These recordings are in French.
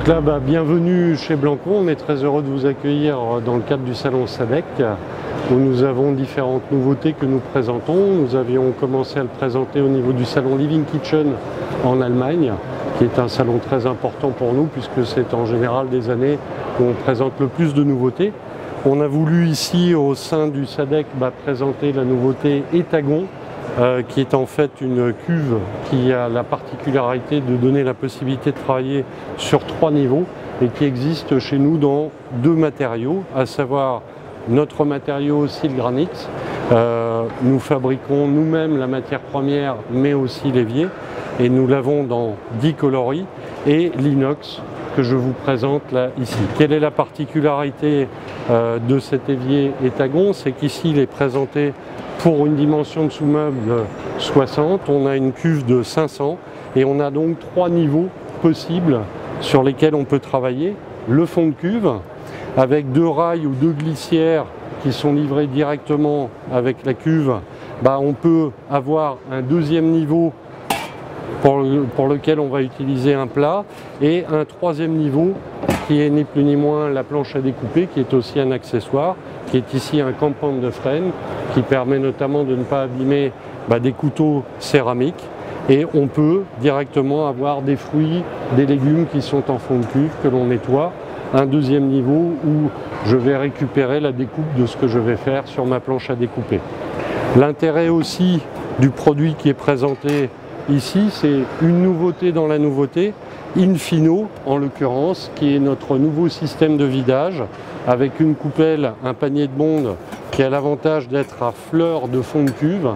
Donc là, bienvenue chez Blanco. On est très heureux de vous accueillir dans le cadre du salon SADEC, où nous avons différentes nouveautés que nous présentons. Nous avions commencé à le présenter au niveau du salon Living Kitchen en Allemagne, qui est un salon très important pour nous, puisque c'est en général des années où on présente le plus de nouveautés. On a voulu ici, au sein du SADEC, présenter la nouveauté Etagon, qui est en fait une cuve qui a la particularité de donner la possibilité de travailler sur 3 niveaux et qui existe chez nous dans 2 matériaux, à savoir notre matériau aussi le granit. Nous fabriquons nous-mêmes la matière première mais aussi l'évier et nous l'avons dans 10 coloris, et l'inox que je vous présente là ici. Quelle est la particularité de cet évier Etagon? C'est qu'ici il est présenté pour une dimension de sous-meuble 60, on a une cuve de 500 et on a donc 3 niveaux possibles sur lesquels on peut travailler. Le fond de cuve avec 2 rails ou 2 glissières qui sont livrés directement avec la cuve. On peut avoir un deuxième niveau pour lequel on va utiliser un plat, et un 3e niveau qui est ni plus ni moins la planche à découper, qui est aussi un accessoire, qui est ici un compound de frêne qui permet notamment de ne pas abîmer des couteaux céramiques, et on peut directement avoir des fruits, des légumes qui sont en fond de cuve que l'on nettoie. Un 2e niveau où je vais récupérer la découpe de ce que je vais faire sur ma planche à découper. L'intérêt aussi du produit qui est présenté ici, c'est une nouveauté dans la nouveauté, Infino en l'occurrence, qui est notre nouveau système de vidage avec une coupelle, un panier de bonde qui a l'avantage d'être à fleur de fond de cuve.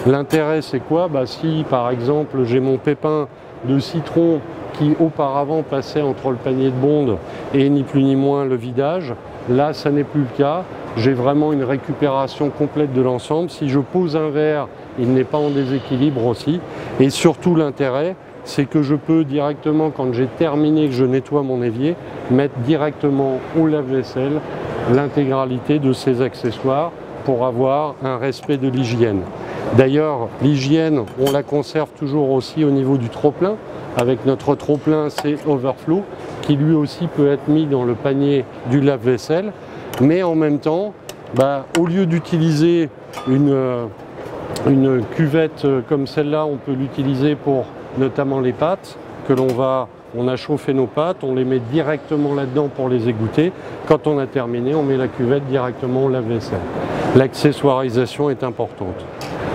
L'intérêt c'est quoi? Si par exemple j'ai mon pépin de citron qui auparavant passait entre le panier de bonde et ni plus ni moins le vidage, là ça n'est plus le cas. J'ai vraiment une récupération complète de l'ensemble. Si je pose un verre, il n'est pas en déséquilibre aussi. Et surtout l'intérêt, c'est que je peux directement, quand j'ai terminé, que je nettoie mon évier, mettre directement au lave-vaisselle l'intégralité de ces accessoires pour avoir un respect de l'hygiène. D'ailleurs, l'hygiène, on la conserve toujours aussi au niveau du trop-plein. Avec notre trop-plein, c'est Overflow, qui lui aussi peut être mis dans le panier du lave-vaisselle. Mais en même temps, au lieu d'utiliser une cuvette comme celle-là, on peut l'utiliser pour notamment les pâtes que on a chauffé nos pâtes, on les met directement là-dedans pour les égoutter. Quand on a terminé, on met la cuvette directement au lave-vaisselle. L'accessoirisation est importante.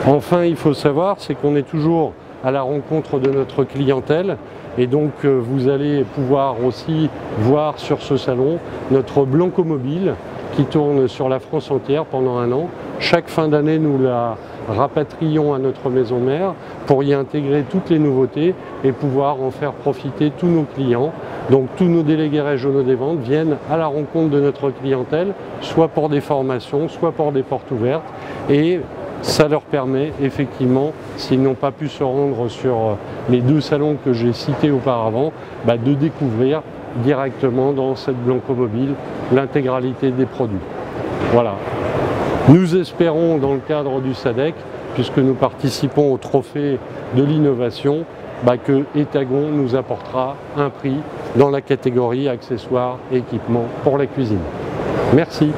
Enfin, il faut savoir, c'est qu'on est toujours à la rencontre de notre clientèle, et donc vous allez pouvoir aussi voir sur ce salon notre Blanco Mobile qui tourne sur la France entière pendant 1 an. Chaque fin d'année, nous la rapatrions à notre maison mère pour y intégrer toutes les nouveautés et pouvoir en faire profiter tous nos clients. Donc tous nos délégués régionaux des ventes viennent à la rencontre de notre clientèle, soit pour des formations, soit pour des portes ouvertes, et ça leur permet effectivement, s'ils n'ont pas pu se rendre sur les 2 salons que j'ai cités auparavant, de découvrir directement dans cette Blanco Mobile l'intégralité des produits. Voilà. Nous espérons, dans le cadre du SADEC, puisque nous participons au trophée de l'innovation, que Etagon nous apportera un prix dans la catégorie accessoires et équipements pour la cuisine. Merci.